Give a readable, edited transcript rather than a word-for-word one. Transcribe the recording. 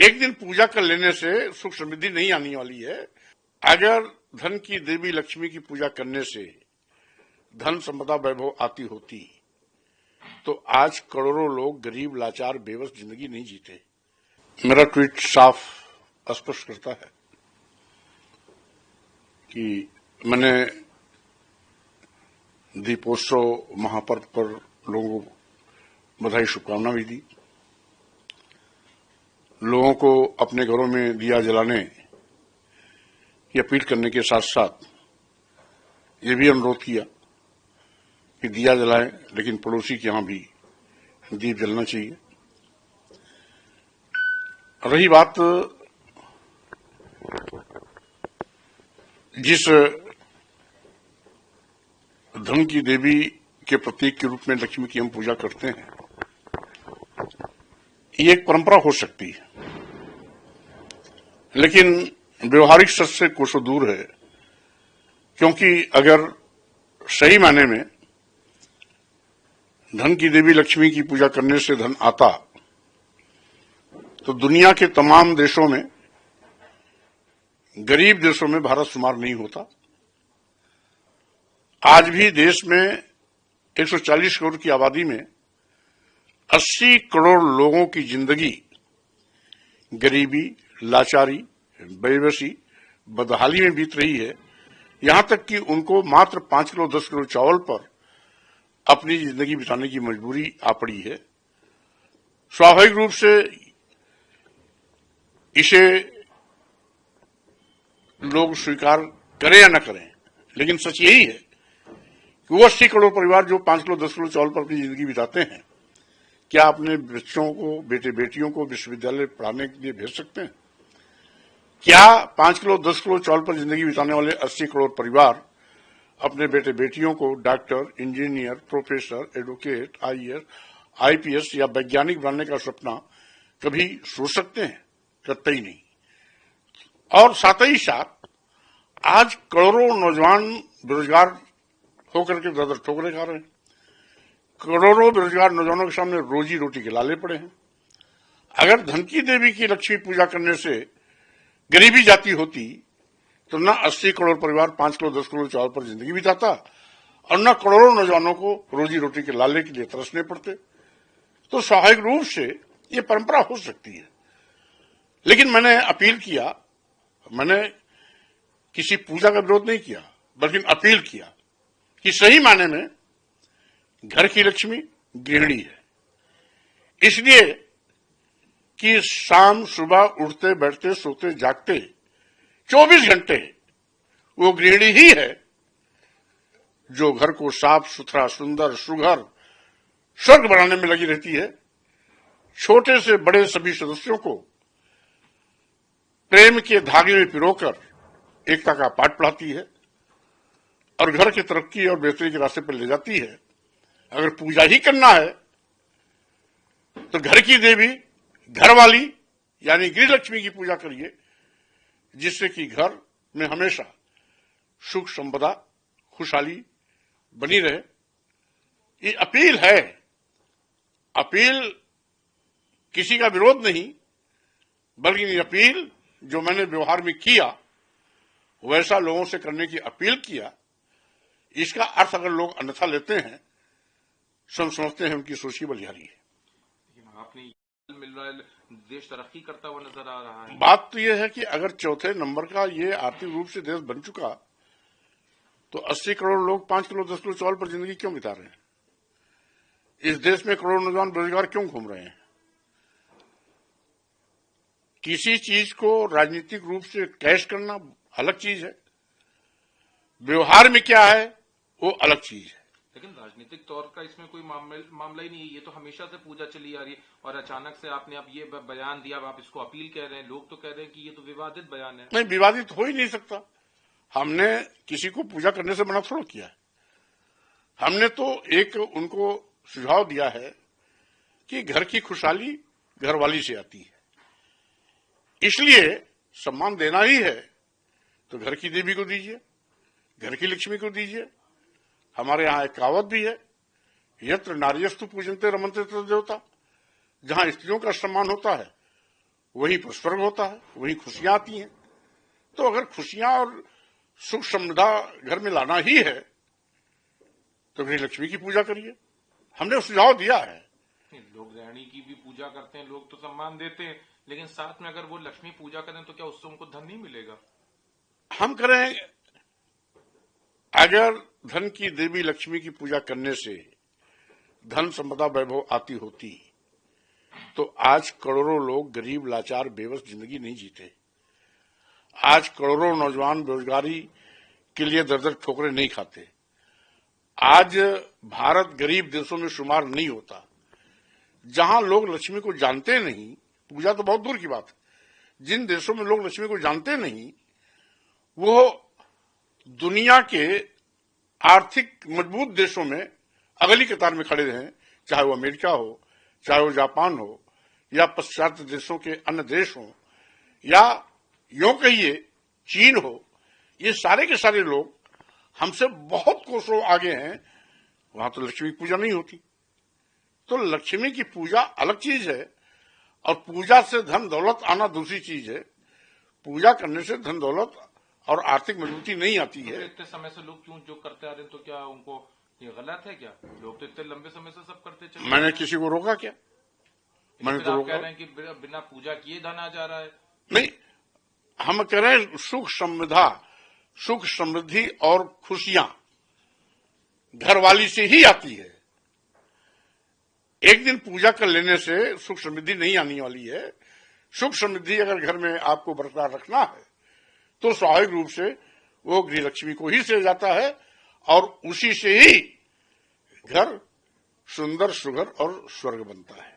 एक दिन पूजा कर लेने से सुख समृद्धि नहीं आने वाली है। अगर धन की देवी लक्ष्मी की पूजा करने से धन संपदा वैभव आती होती तो आज करोड़ों लोग गरीब लाचार बेबस जिंदगी नहीं जीते। मेरा ट्वीट साफ स्पष्ट करता है कि मैंने दीपोत्सव महापर्व पर लोगों को बधाई शुभकामना भी दी। लोगों को अपने घरों में दिया जलाने की अपील करने के साथ साथ ये भी अनुरोध किया कि दिया जलाएं, लेकिन पड़ोसी के यहां भी दीप जलना चाहिए। रही बात जिस धन की देवी के प्रतीक के रूप में लक्ष्मी की हम पूजा करते हैं, ये एक परंपरा हो सकती है, लेकिन व्यवहारिक सच से कोसों दूर है। क्योंकि अगर सही मायने में धन की देवी लक्ष्मी की पूजा करने से धन आता तो दुनिया के तमाम देशों में, गरीब देशों में भारत शुमार नहीं होता। आज भी देश में 140 करोड़ की आबादी में 80 करोड़ लोगों की जिंदगी गरीबी, लाचारी, बेबसी, बदहाली में बीत रही है। यहां तक कि उनको मात्र 5 किलो 10 किलो चावल पर अपनी जिंदगी बिताने की मजबूरी आ पड़ी है। स्वाभाविक रूप से इसे लोग स्वीकार करें या न करें, लेकिन सच यही है कि वो 80 करोड़ परिवार जो 5 किलो 10 किलो चावल पर अपनी जिंदगी बिताते हैं, क्या अपने बच्चों को, बेटे बेटियों को विश्वविद्यालय पढ़ाने के लिए भेज सकते हैं? क्या 5 किलो 10 किलो चावल पर जिंदगी बिताने वाले 80 करोड़ परिवार अपने बेटे बेटियों को doctor, engineer, professor, advocate, IAS, IPS या वैज्ञानिक बनने का सपना कभी सोच सकते हैं? कतई नहीं। और साथ ही साथ आज करोड़ों नौजवान बेरोजगार होकर के दर ठोकरे खा रहे हैं। करोड़ों बेरोजगार नौजवानों के सामने रोजी रोटी के लाले पड़े हैं। अगर धन की देवी की लक्ष्मी पूजा करने से गरीबी जाती होती तो न 80 करोड़ परिवार 5 किलो 10 किलो चावल पर जिंदगी बिताता और न करोड़ों नौजवानों को रोजी रोटी के लाले के लिए तरसने पड़ते। तो स्वाभाविक रूप से ये परंपरा हो सकती है, लेकिन मैंने अपील किया, मैंने किसी पूजा का विरोध नहीं किया, बल्कि अपील किया कि सही मायने में घर की लक्ष्मी गृहिणी है। इसलिए कि शाम सुबह उठते बैठते सोते जागते 24 घंटे वो गृहिणी ही है जो घर को साफ सुथरा, सुंदर, सुघर, स्वर्ग बनाने में लगी रहती है। छोटे से बड़े सभी सदस्यों को प्रेम के धागे में पिरोकर एकता का पाठ पढ़ाती है और घर की तरक्की और बेहतरी के रास्ते पर ले जाती है। अगर पूजा ही करना है तो घर की देवी, घर वाली यानी गृह लक्ष्मी की पूजा करिए, जिससे कि घर में हमेशा सुख संपदा, खुशहाली बनी रहे। ये अपील है, अपील किसी का विरोध नहीं, बल्कि ये अपील जो मैंने व्यवहार में किया वैसा लोगों से करने की अपील किया। इसका अर्थ अगर लोग अन्यथा लेते हैं, समझते हैं उनकी सोच की बलिहारी है। आपने मिल रहा है, देश तरक्की करता हुआ नजर आ रहा है। बात तो यह है कि अगर चौथे नंबर का ये आर्थिक रूप से देश बन चुका तो 80 करोड़ लोग 5 किलो 10 किलो चावल पर जिंदगी क्यों बिता रहे हैं? इस देश में करोड़ों नौजवान बेरोजगार क्यों घूम रहे हैं? किसी चीज को राजनीतिक रूप से कैश करना अलग चीज है, व्यवहार में क्या है वो अलग चीज है। लेकिन राजनीतिक तौर का इसमें कोई मामला ही नहीं है। ये तो हमेशा से पूजा चली आ रही है और अचानक से आपने अब ये बयान दिया, आप इसको अपील कह रहे हैं। लोग तो कह रहे हैं कि ये तो विवादित बयान है। नहीं, विवादित हो ही नहीं सकता। हमने किसी को पूजा करने से मना थोड़ा किया है। हमने तो एक उनको सुझाव दिया है कि घर की खुशहाली घर वाली से आती है, इसलिए सम्मान देना ही है तो घर की देवी को दीजिए, घर की लक्ष्मी को दीजिए। हमारे यहाँ एक कहावत भी है, यत्र नार्यस्तु पूजन्ते रमन्ते तत्र देवता। जहां स्त्रियों का सम्मान होता है वहीं पर स्वर्ग होता है, वहीं खुशियां आती हैं। तो अगर खुशियां और सुख समृद्धा घर में लाना ही है तो गृह लक्ष्मी की पूजा करिए। हमने सुझाव दिया है। लोग गृहिणी की भी पूजा करते हैं, लोग तो सम्मान देते हैं, लेकिन साथ में अगर वो लक्ष्मी पूजा करें तो क्या उससे उनको धन नहीं मिलेगा? हम करें, अगर धन की देवी लक्ष्मी की पूजा करने से धन संपदा वैभव आती होती तो आज करोड़ों लोग गरीब लाचार बेबस जिंदगी नहीं जीते। आज करोड़ों नौजवान बेरोजगारी के लिए दर दर ठोकरें नहीं खाते। आज भारत गरीब देशों में शुमार नहीं होता। जहां लोग लक्ष्मी को जानते नहीं, पूजा तो बहुत दूर की बात है, जिन देशों में लोग लक्ष्मी को जानते नहीं वो दुनिया के आर्थिक मजबूत देशों में अगली कतार में खड़े हैं, चाहे वो अमेरिका हो, चाहे वो जापान हो, या पश्चात्य देशों के अन्य देश हो, या यूं कहिए चीन हो। ये सारे के सारे लोग हमसे बहुत कोसों आगे हैं, वहां तो लक्ष्मी की पूजा नहीं होती। तो लक्ष्मी की पूजा अलग चीज है और पूजा से धन दौलत आना दूसरी चीज है। पूजा करने से धन दौलत और आर्थिक मजबूती नहीं आती है। तो इतने समय से लोग क्यों जो करते आ रहे हैं, तो क्या उनको ये गलत है क्या? लोग तो इतने लंबे समय से सब करते चले। मैंने किसी को रोका क्या? मैंने तो रोका? कह रहे हैं कि बिना पूजा किए धन आ जा रहा है। नहीं, हम कह रहे हैं सुख समृद्धा, सुख समृद्धि और खुशियां घरवाली से ही आती है। एक दिन पूजा कर लेने से सुख समृद्धि नहीं आने वाली है। सुख समृद्धि अगर घर में आपको बरकरार रखना है तो स्वाभाविक रूप से वो गृह लक्ष्मी को ही से जाता है और उसी से ही घर सुंदर सुघर और स्वर्ग बनता है।